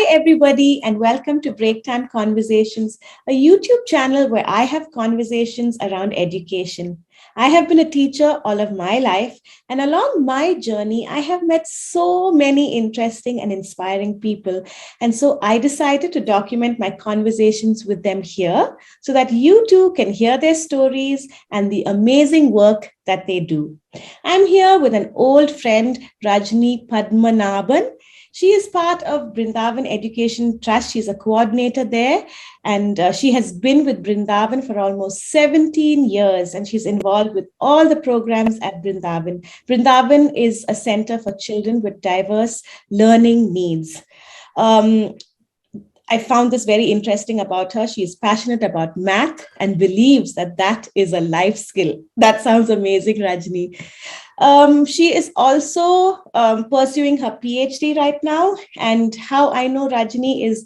everybody, and welcome to Breaktime Conversations, a YouTube channel where I have conversations around education. I have been a teacher all of my life, and along my journey, I have met so many interesting and inspiring people. And so I decided to document my conversations with them here so that you too can hear their stories and the amazing work that they do. I'm here with an old friend, Rajani Padmanabhan. She is part of Brindavan Education Trust. She's a coordinator there, and she has been with Brindavan for almost 17 years, and she's involved with all the programs at Brindavan. Brindavan is a center for children with diverse learning needs. I found this very interesting about her. She is passionate about math and believes that that is a life skill. That sounds amazing, Rajni. She is also pursuing her PhD right now. And how I know Rajni is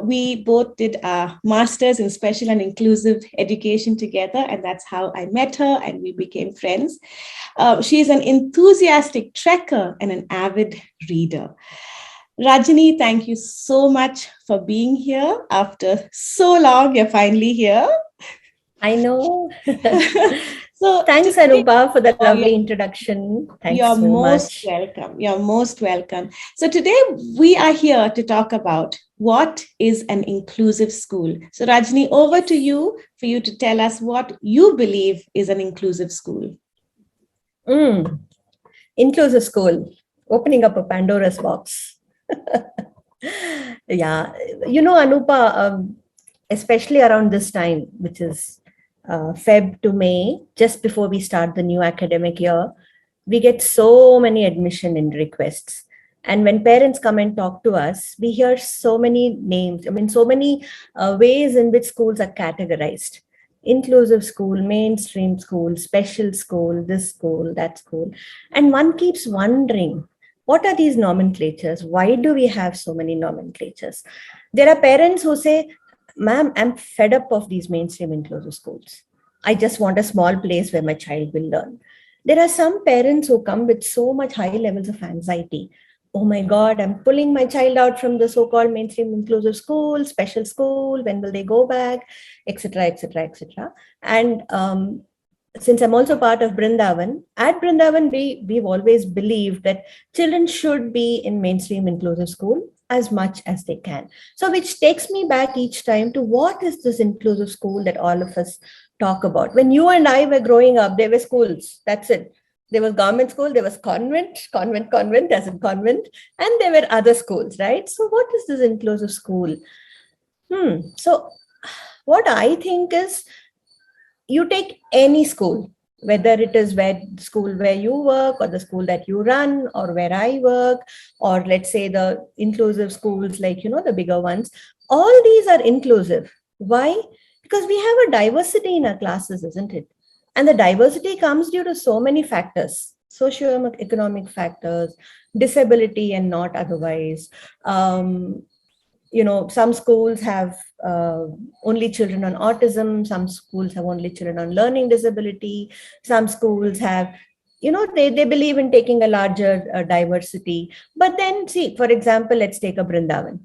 we both did a master's in special and inclusive education together. And that's how I met her and we became friends. She is an enthusiastic trekker and an avid reader. Rajani, thank you so much for being here. After so long, you're finally here. I know. So thanks, Anupa, for the lovely introduction. Thanks you're so most much. welcome. You're most welcome. So today we are here to talk about what is an inclusive school. So Rajani, over to you for you to tell us what you believe is an inclusive school. Inclusive school, opening up a Pandora's box. Yeah, Anupa, especially around this time, which is Feb to May, just before we start the new academic year, we get so many admission and requests. And when parents come and talk to us, we hear so many names, so many ways in which schools are categorized. Inclusive school, mainstream school, special school, this school, that school. And one keeps wondering, what are these nomenclatures? Why do we have so many nomenclatures? There are parents who say, ma'am, I'm fed up of these mainstream inclusive schools. I just want a small place where my child will learn. There are some parents who come with so much high levels of anxiety. Oh my God, I'm pulling my child out from the so-called mainstream inclusive school, special school, when will they go back, etc., etc., etc. And since I'm also part of Brindavan, at Brindavan, we've always believed that children should be in mainstream inclusive school as much as they can. So which takes me back each time to what is this inclusive school that all of us talk about? When you and I were growing up, there were schools. That's it. There was government school, there was convent as in convent, and there were other schools, right? So what is this inclusive school? So what I think is, you take any school, whether it is school where you work or the school that you run or where I work, or let's say the inclusive schools, like, the bigger ones, all these are inclusive. Why? Because we have a diversity in our classes, isn't it? And the diversity comes due to so many factors, socioeconomic factors, disability and not otherwise. Some schools have only children on autism, some schools have only children on learning disability, some schools have, they believe in taking a larger diversity. But then see, for example, let's take a Brindavan.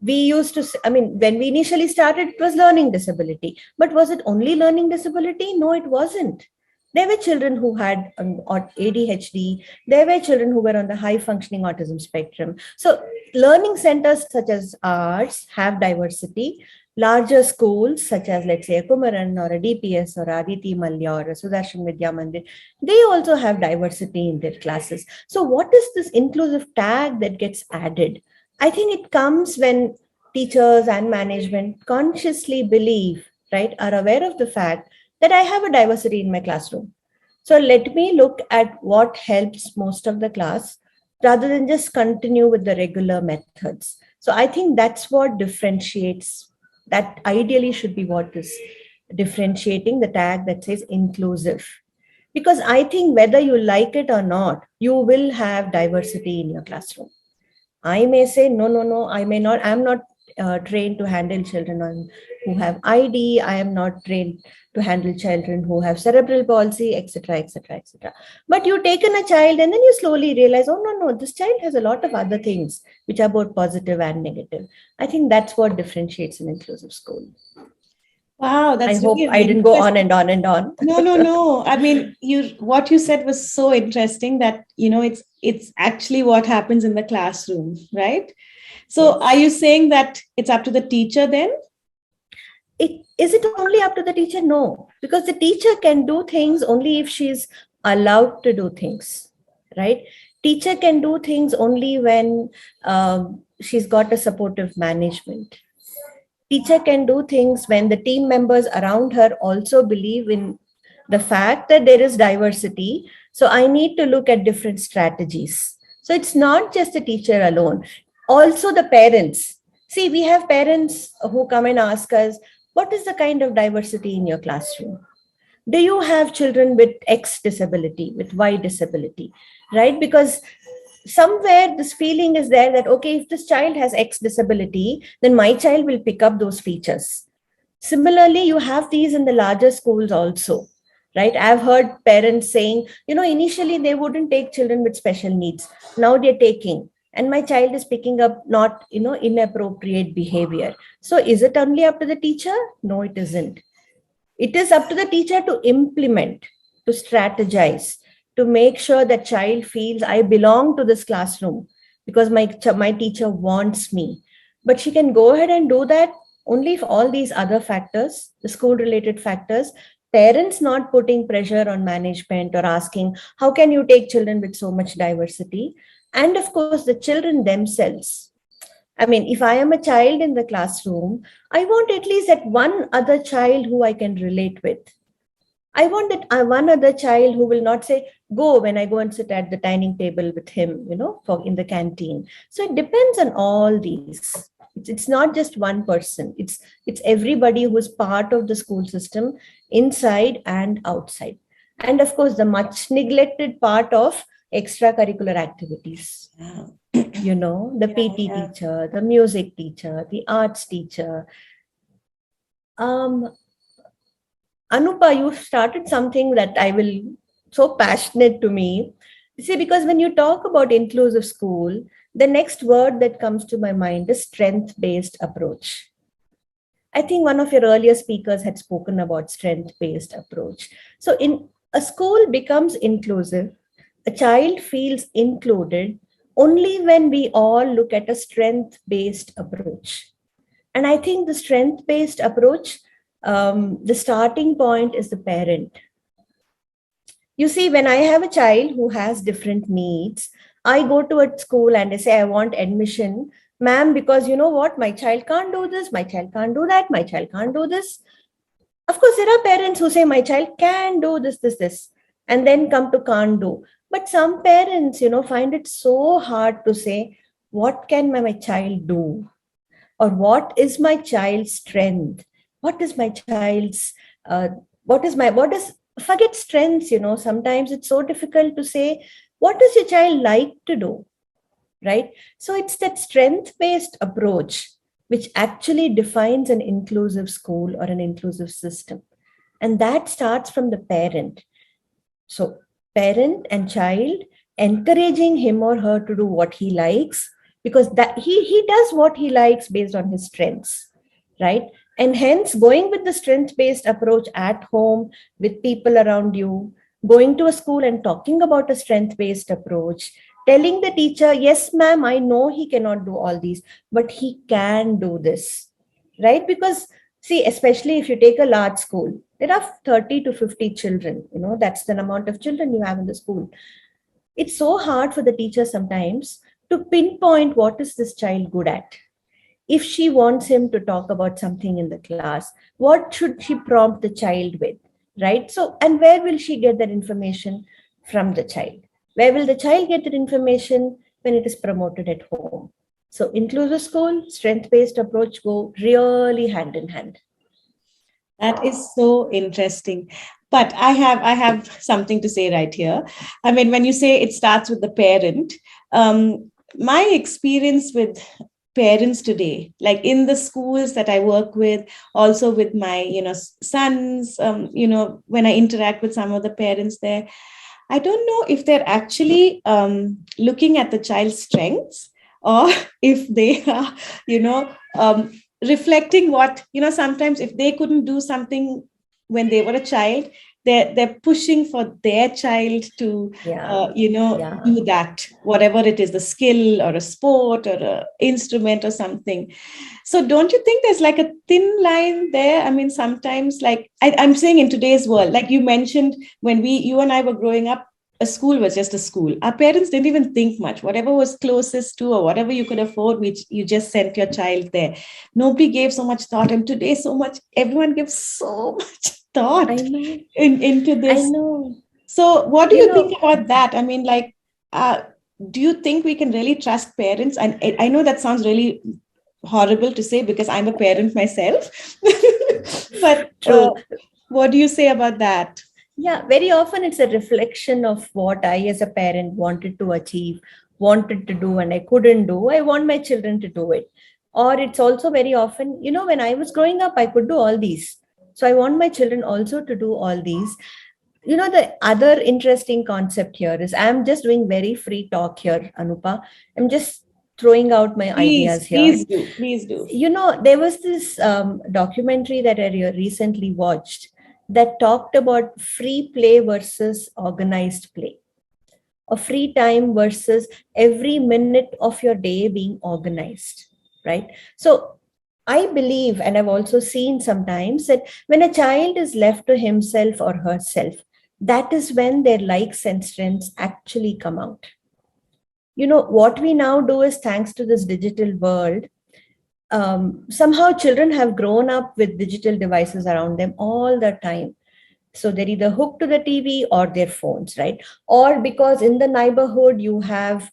We used to, when we initially started, it was learning disability. But was it only learning disability? No, it wasn't. There were children who had ADHD. There were children who were on the high functioning autism spectrum. So learning centers such as ours have diversity. Larger schools such as, let's say, a Kumaran or a DPS or a Aditi Malya or a Sudarshan Vidya Mandir, they also have diversity in their classes. So what is this inclusive tag that gets added? I think it comes when teachers and management consciously believe, right, are aware of the fact that I have a diversity in my classroom. So let me look at what helps most of the class rather than just continue with the regular methods. So I think that's what differentiates, that ideally should be what is differentiating the tag that says inclusive. Because I think whether you like it or not, you will have diversity in your classroom. I may say, no, I may not, I'm not trained to handle children who have ID. I am not trained to handle children who have cerebral palsy, etc., etc., etc. But you taken a child and then you slowly realize, oh no, this child has a lot of other things which are both positive and negative. I think that's what differentiates an inclusive school. Wow, I that's hope really I didn't go on interesting. and on and on. No, no, no. I mean, what you said was so interesting that, it's actually what happens in the classroom, right? So are Yes. you saying that it's up to the teacher then? Is it only up to the teacher? No, because the teacher can do things only if she's allowed to do things, right? Teacher can do things only when she's got a supportive management. Teacher can do things when the team members around her also believe in the fact that there is diversity. So I need to look at different strategies. So it's not just the teacher alone, also the parents. See, we have parents who come and ask us, what is the kind of diversity in your classroom? Do you have children with X disability, with Y disability, right? Because somewhere this feeling is there that, okay, if this child has X disability, then my child will pick up those features. Similarly, you have these in the larger schools also, right? I've heard parents saying, initially they wouldn't take children with special needs. Now they're taking, and my child is picking up not, inappropriate behavior. So is it only up to the teacher? No, it isn't. It is up to the teacher to implement, to strategize, to make sure that child feels I belong to this classroom because my teacher wants me. But she can go ahead and do that only if all these other factors, the school related factors, parents not putting pressure on management or asking, how can you take children with so much diversity? And of course, the children themselves. I mean, if I am a child in the classroom, I want at least that one other child who I can relate with. I want that one other child who will not say, go when I go and sit at the dining table with him, for in the canteen. So it depends on all these. It's not just one person. It's everybody who is part of the school system, inside and outside. And of course, the much neglected part of extracurricular activities. Wow. The Yeah, PT yeah. teacher, the music teacher, the arts teacher. Um, Anupa, you started something that I will so passionate to me. You see, because when you talk about inclusive school, the next word that comes to my mind is strength-based approach. I think one of your earlier speakers had spoken about strength-based approach. So in a school becomes inclusive, a child feels included only when we all look at a strength-based approach. And I think the strength-based approach, the starting point is the parent. You see, when I have a child who has different needs, I go to a school and I say, I want admission, ma'am, because you know what, my child can't do this, my child can't do that, my child can't do this. Of course, there are parents who say, my child can do this, and then come to can't do. But some parents, find it so hard to say, what can my child do? Or what is my child's strength? What is my child's, what is, forget strengths, sometimes it's so difficult to say, what does your child like to do? Right? So it's that strength-based approach which actually defines an inclusive school or an inclusive system. And that starts from the parent. So parent and child encouraging him or her to do what he likes, because that he does what he likes based on his strengths, right? And hence going with the strength-based approach at home with people around you, going to a school and talking about a strength-based approach, telling the teacher, yes, ma'am, I know he cannot do all these, but he can do this, right? Because see, especially if you take a large school, there are 30 to 50 children, that's the amount of children you have in the school. It's so hard for the teacher sometimes to pinpoint what is this child good at. If she wants him to talk about something in the class, what should she prompt the child with, right? So, and where will she get that information from the child? Where will the child get that information when it is promoted at home? So inclusive school, strength-based approach go really hand in hand. That is so interesting. But I have something to say right here. I mean, when you say it starts with the parent, my experience with parents today, like in the schools that I work with, also with my, sons, when I interact with some of the parents there, I don't know if they're actually looking at the child's strengths, or if they are, reflecting what, sometimes if they couldn't do something when they were a child, they're pushing for their child to, Yeah. Yeah. do that, whatever it is, the skill or a sport or a instrument or something. So don't you think there's like a thin line there? I mean, sometimes, like I'm saying, in today's world, like you mentioned, when you and I were growing up, a school was just a school. Our parents didn't even think much. Whatever was closest to, or whatever you could afford, which you just sent your child there. Nobody gave so much thought. And today, everyone gives so much I thought know. into I this. know. So what do You you think know, about that? I mean, like, do you think we can really trust parents? And I know that sounds really horrible to say, because I'm a parent myself. But true. what do you say about that? Yeah, very often it's a reflection of what I, as a parent, wanted to achieve, wanted to do, and I couldn't do. I want my children to do it. Or it's also very often, when I was growing up, I could do all these. So I want my children also to do all these. The other interesting concept here is, I'm just doing very free talk here, Anupa. I'm just throwing out my Please, ideas here. please do, please do. There was this documentary that I recently watched that talked about free play versus organized play, or free time versus every minute of your day being organized, right? So I believe, and I've also seen sometimes, that when a child is left to himself or herself, that is when their likes and strengths actually come out. What we now do is, thanks to this digital world, somehow children have grown up with digital devices around them all the time. So they're either hooked to the TV or their phones, right? Or because in the neighborhood you have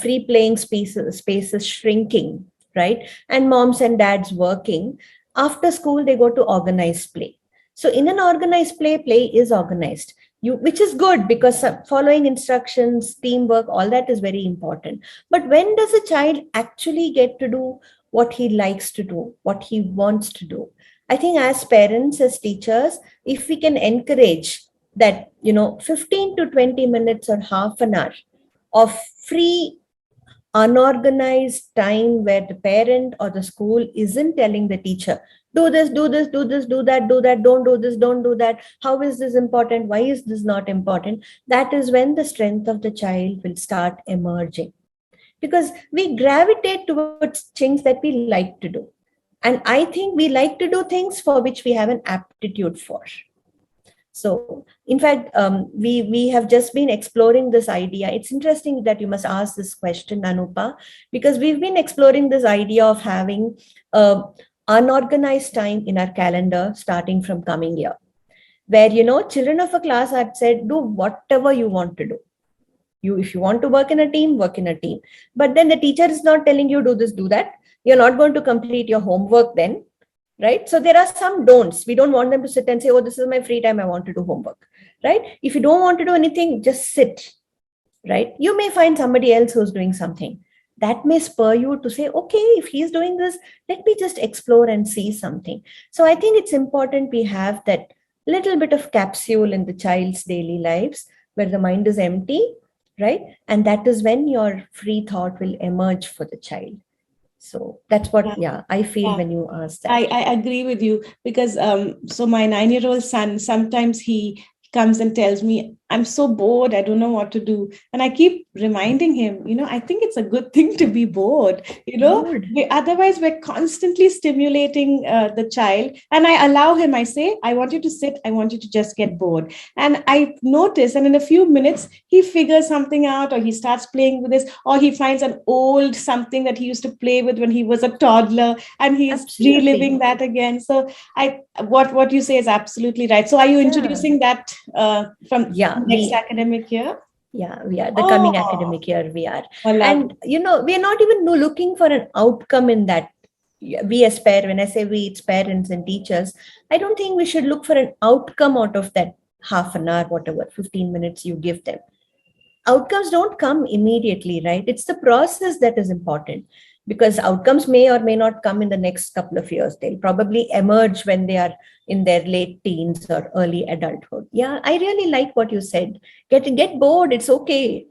free playing spaces shrinking, right? And moms and dads working. After school, they go to organized play. So in an organized play is organized. Which is good, because following instructions, teamwork, all that is very important. But when does a child actually get to do what he likes to do, what he wants to do? I think as parents, as teachers, if we can encourage that, 15 to 20 minutes or half an hour of free, unorganized time, where the parent or the school isn't telling the teacher, do this, do this, do this, do that, don't do this, don't do that, how is this important, why is this not important, that is when the strength of the child will start emerging. Because we gravitate towards things that we like to do. And I think we like to do things for which we have an aptitude for. So, in fact, we have just been exploring this idea. It's interesting that you must ask this question, Anupa, because we've been exploring this idea of having unorganized time in our calendar starting from coming year, where children of a class had said, do whatever you want to do. If you want to work in a team, work in a team. But then the teacher is not telling you, do this, do that. You're not going to complete your homework then, right? So there are some don'ts. We don't want them to sit and say, oh, this is my free time, I want to do homework, right? If you don't want to do anything, just sit, right? You may find somebody else who's doing something. That may spur you to say, okay, if he's doing this, let me just explore and see something. So I think it's important we have that little bit of capsule in the child's daily lives where the mind is empty, right? And that is when your free thought will emerge for the child. So that's what, Yeah. I feel Yeah. when you ask I, that. I agree with you, because so my 9-year-old son, sometimes he comes and tells me, I'm so bored, I don't know what to do. And I keep reminding him, I think it's a good thing to be bored. Good. Otherwise we're constantly stimulating the child. And I allow him, I say, I want you to sit, I want you to just get bored. And I notice, and in a few minutes, he figures something out, or he starts playing with this, or he finds an old something that he used to play with when he was a toddler, and he's reliving Absolutely. that again. So what you say is absolutely right. So are you Yeah. introducing that from Yeah. next academic year? Yeah, we are. The coming Oh, academic year, we are. I love And, it. we are not even looking for an outcome in that. We as parents, when I say we, it's parents and teachers, I don't think we should look for an outcome out of that half an hour, whatever, 15 minutes you give them. Outcomes don't come immediately, right? It's the process that is important. because outcomes may or may not come in the next couple of years. They'll probably emerge when they are in their late teens or early adulthood. Yeah, I really like what you said. Get bored. It's okay.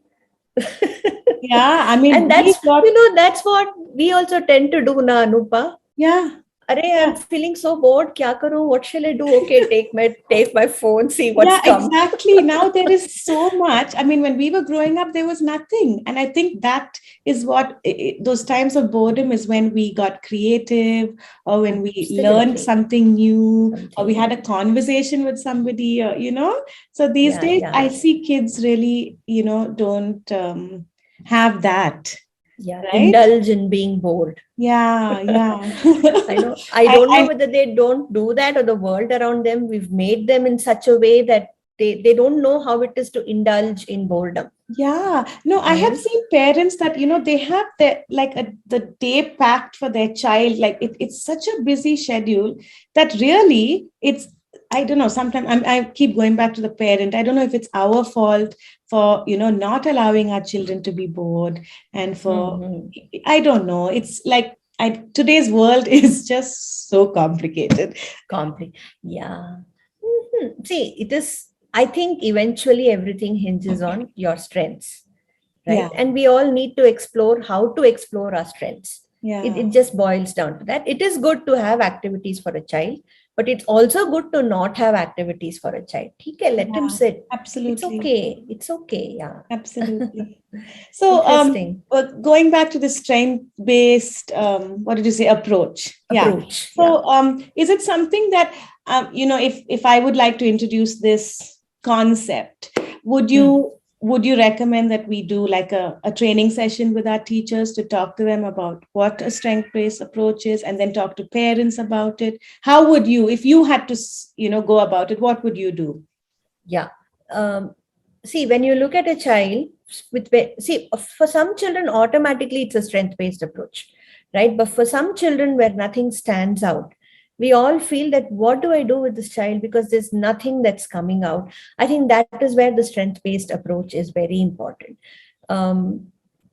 Yeah, I mean, And we got, that's what we also tend to do na, Anupa. yeah, Array, I'm yeah. feeling so bored. Kya karu? What shall I do? Okay, take my phone, see what's Yeah, come. exactly. Now there is so much. I mean, when we were growing up, there was nothing. And I think that is what those times of boredom is when we got creative, or when we learned Absolutely. something new, or we Something had a new. conversation with somebody, So these Yeah, days, I yeah, see kids really, don't have that, yeah. right? Indulge in being bored. Yeah, yeah. I know. I I, don't know I whether they don't do that or the world around them. We've made them in such a way that they don't know how it is to indulge in boredom. Yeah, no, I have Right? seen parents that, they have the day packed for their child. Like it's such a busy schedule that really I don't know, sometimes I keep going back to the parent. I don't know if it's our fault for, not allowing our children to be bored, and for, Mm-hmm. I don't know. It's like today's world is just so complicated. Complete. Yeah. See, it is, I think eventually everything hinges on your strengths, Yeah, right? And we all need to explore how to explore our strengths. yeah, It just boils down to that. It is good to have activities for a child, but it's also good to not have activities for a child. Okay, let him yeah, sit. It's absolutely. okay. It's okay. Yeah. Absolutely. So, Interesting going back to the strength-based, what did you say, approach? Yeah. approach. Yeah. So, is it something that, if I would like to introduce this concept, would Hmm. you would you recommend that we do like a training session with our teachers to talk to them about what a strength-based approach is, and then talk to parents about it? How would you, if you had to, go about it, what would you do? Yeah. Um, See, when you look at a child see, for some children, automatically it's a strength based approach, right? But for some children where nothing stands out, we all feel that what do I do with this child because there's nothing that's coming out. I think that is where the strength based approach is very important. um,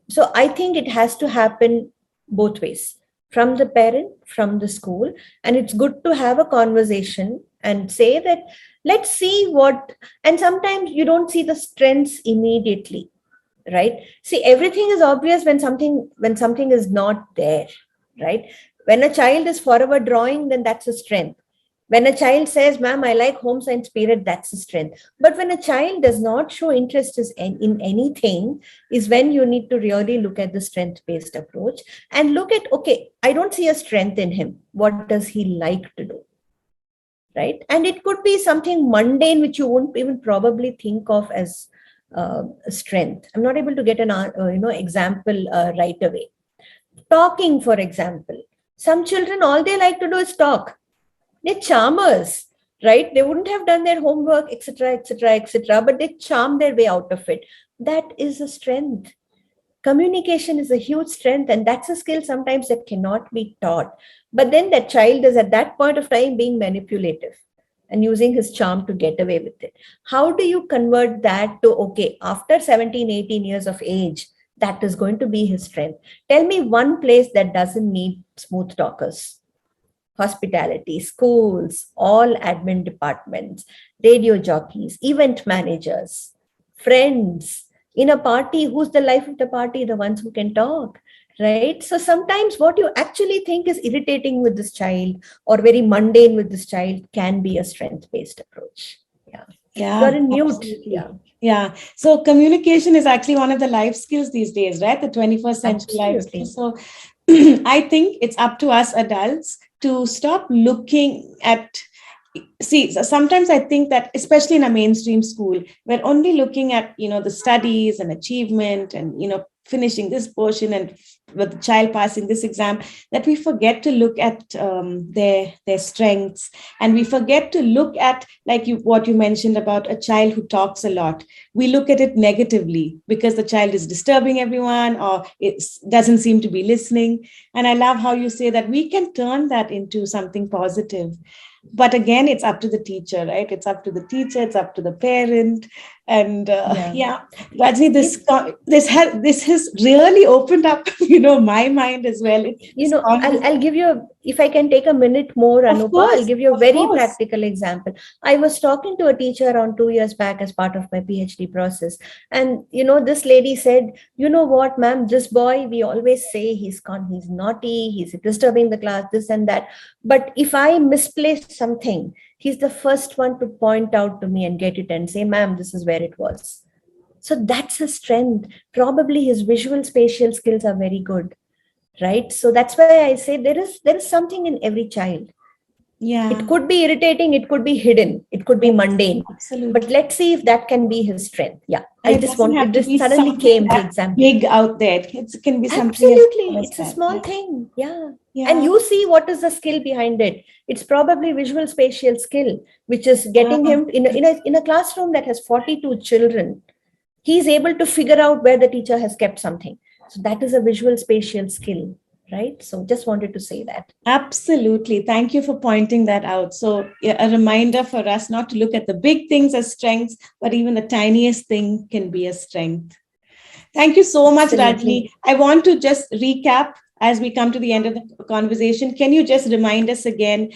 so I think it has to happen both ways, from the parent, from the school. And it's good to have a conversation and say that let's see what. And sometimes you don't see the strengths immediately, right? See, everything is obvious when something is not there, right? When a child is forever drawing, then that's a strength. When a child says, ma'am, I like home science period, that's a strength. But when a child does not show interest in anything, is when you need to really look at the strength based approach and look at, okay, I don't see a strength in him. What does he like to do? Right? And it could be something mundane which you won't even probably think of as a strength. I'm not able to get an example right away. Talking, for example, some children, all they like to do is talk. They're charmers, right? They wouldn't have done their homework, etc., etc., etc., but they charm their way out of it. That is a strength. Communication is a huge strength, and that's a skill sometimes that cannot be taught. But then that child is at that point of time being manipulative and using his charm to get away with it. How do you convert that to, okay, after 17, 18 years of age, that is going to be his strength? Tell me one place that doesn't need smooth talkers. Hospitality, schools, all admin departments, radio jockeys, event managers, friends. In a party, who's the life of the party? The ones who can talk, right? So sometimes what you actually think is irritating with this child or very mundane with this child can be a strength based approach. Yeah. You're Yeah, in mute. absolutely. Yeah, Yeah. So communication is actually one of the life skills these days, right? The 21st century life skills. absolutely. So I think it's up to us adults to stop looking at, see, so sometimes I think that especially in a mainstream school, we're only looking at, the studies and achievement and, finishing this portion and with the child passing this exam, that we forget to look at their strengths, and we forget to look at, like what you mentioned about a child who talks a lot. We look at it negatively because the child is disturbing everyone, or it doesn't seem to be listening. And I love how you say that we can turn that into something positive. But again, it's up to the teacher, right? It's up to the teacher, it's up to the parent. And Yeah. yeah, Rajni, It, this has really opened up, my mind as well. you This know, I'll conversation, give you if I can take a minute more, Anupa, I'll give you a of very course. practical example. I was talking to a teacher around 2 years back as part of my PhD process, and this lady said, you know what, ma'am, this boy, we always say he's naughty, he's disturbing the class, this and that, but if I misplace something, he's the first one to point out to me and get it and say, ma'am, this is where it was. So that's his strength. Probably his visual spatial skills are very good, right? So that's why I say there is something in every child. It Yeah. could be irritating, it could be hidden, it could be Yes, mundane, but absolutely. let's see if that can be his strength. Yeah, And I it just doesn't want have it to just be suddenly something came the that example. big out there. It can be something as Absolutely, small as it's a that. small Yeah. thing. Yeah. And Yeah. you see what is the skill behind it. It's probably visual spatial skill, which is getting Ah, him in a classroom that has 42 children. He's able to figure out where the teacher has kept something. So that is a visual spatial skill, right? So just wanted to say that. absolutely. Thank you for pointing that out. So, yeah, a reminder for us not to look at the big things as strengths, but even the tiniest thing can be a strength. Thank you so much, Rajni. Absolutely. I want to just recap as we come to the end of the conversation. Can you just remind us again?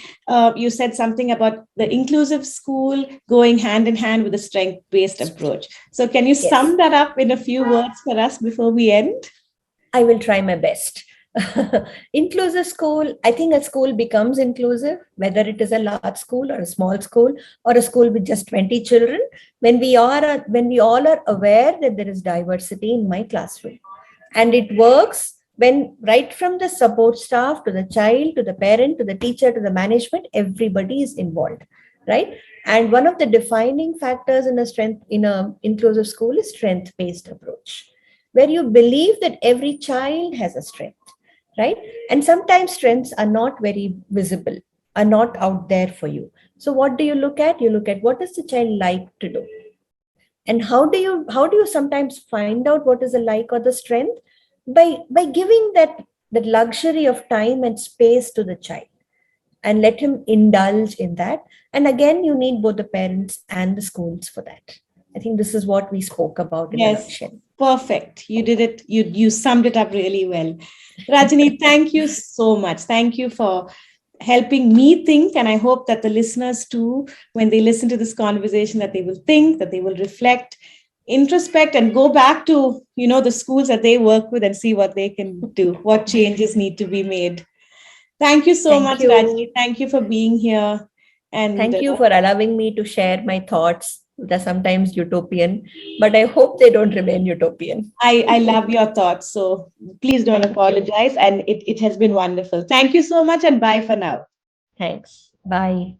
You said something about the inclusive school going hand in hand with a strength based approach. So, can you Yes, sum that up in a few words for us before we end? I will try my best. Inclusive school, I think a school becomes inclusive, whether it is a large school or a small school or a school with just 20 children, when we all are aware that there is diversity in my classroom. And it works when right from the support staff to the child to the parent to the teacher to the management, everybody is involved, right? And one of the defining factors in a inclusive school is strength based approach, where you believe that every child has a strength, right? And sometimes strengths are not very visible, are not out there for you. So what do you look at? You look at what does the child like to do, and how do you sometimes find out what is the like or the strength? By giving that luxury of time and space to the child and let him indulge in that. And again, you need both the parents and the schools for that. I think this is what we spoke about in a Yes, nutshell. perfect. You did it. You summed it up really well. Rajani, thank you so much. Thank you for helping me think. And I hope that the listeners too, when they listen to this conversation, that they will think, that they will reflect, introspect, and go back to, the schools that they work with and see what they can do, what changes need to be made. Thank you so Thank much, Rajni. you. Thank you for being here. And Thank you for allowing me to share my thoughts. They're sometimes utopian, but I hope they don't remain utopian. I love your thoughts. So please don't Thank you. apologize. And it has been wonderful. Thank you so much and bye for now. Thanks. Bye.